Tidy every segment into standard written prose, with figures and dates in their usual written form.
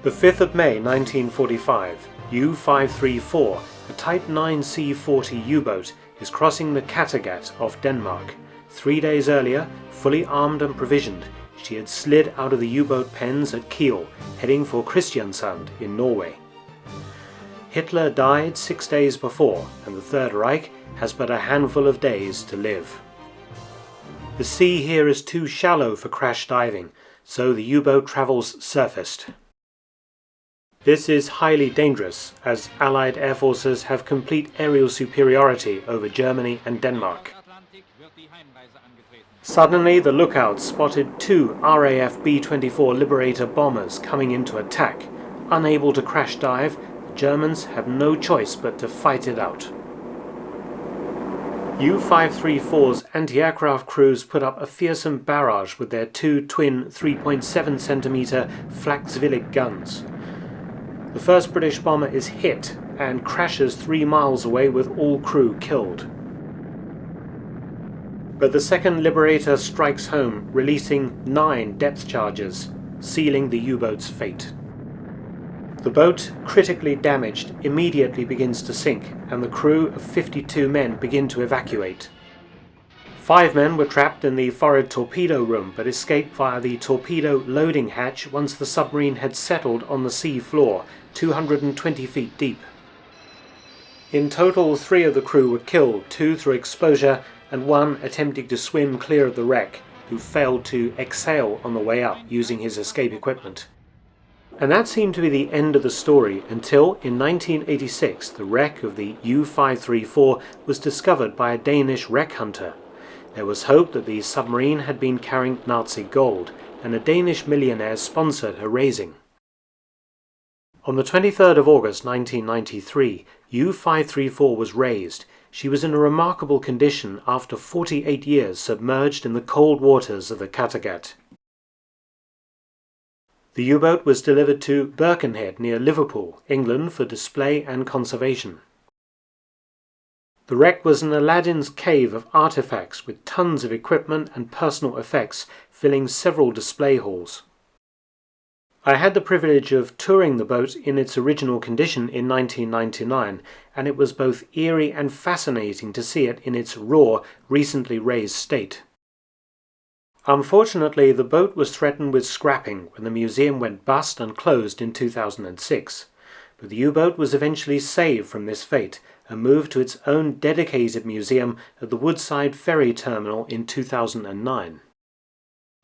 The 5th of May 1945, U-534, a Type 9 C-40 U-boat, is crossing the Kattegat off Denmark. 3 days earlier, fully armed and provisioned, she had slid out of the U-boat pens at Kiel, heading for Kristiansand in Norway. Hitler died 6 days before, and the Third Reich has but a handful of days to live. The sea here is too shallow for crash diving, so the U-boat travels surfaced. This is highly dangerous, as Allied air forces have complete aerial superiority over Germany and Denmark. Suddenly, the lookouts spotted 2 RAF B-24 Liberator bombers coming into attack. Unable to crash dive, the Germans have no choice but to fight it out. U-534's anti-aircraft crews put up a fearsome barrage with their 2 twin 3.7 cm Flak-Zwillig guns. The first British bomber is hit and crashes 3 miles away with all crew killed. But the second Liberator strikes home, releasing 9 depth charges, sealing the U-boat's fate. The boat, critically damaged, immediately begins to sink, and the crew of 52 men begin to evacuate. 5 men were trapped in the forward torpedo room, but escaped via the torpedo loading hatch once the submarine had settled on the sea floor, 220 feet deep. In total, 3 of the crew were killed, 2 through exposure and 1 attempting to swim clear of the wreck, who failed to exhale on the way up using his escape equipment. And that seemed to be the end of the story until, in 1986, the wreck of the U-534 was discovered by a Danish wreck hunter. There was hope that the submarine had been carrying Nazi gold, and a Danish millionaire sponsored her raising. On the 23rd of August 1993, U-534 was raised. She was in a remarkable condition after 48 years submerged in the cold waters of the Kattegat. The U-boat was delivered to Birkenhead near Liverpool, England, for display and conservation. The wreck was an Aladdin's cave of artifacts with tons of equipment and personal effects filling several display halls. I had the privilege of touring the boat in its original condition in 1999, and it was both eerie and fascinating to see it in its raw, recently raised state. Unfortunately, the boat was threatened with scrapping when the museum went bust and closed in 2006, but the U-boat was eventually saved from this fate and moved to its own dedicated museum at the Woodside Ferry Terminal in 2009.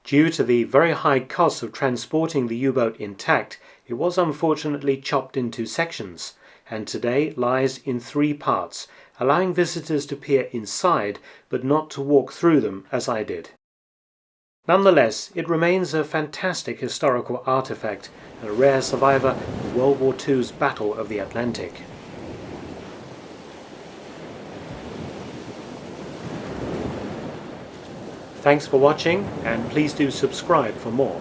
Due to the very high cost of transporting the U-boat intact, it was unfortunately chopped into sections, and today lies in 3 parts, allowing visitors to peer inside but not to walk through them as I did. Nonetheless, it remains a fantastic historical artifact and a rare survivor of World War II's Battle of the Atlantic. Thanks for watching, and please do subscribe for more.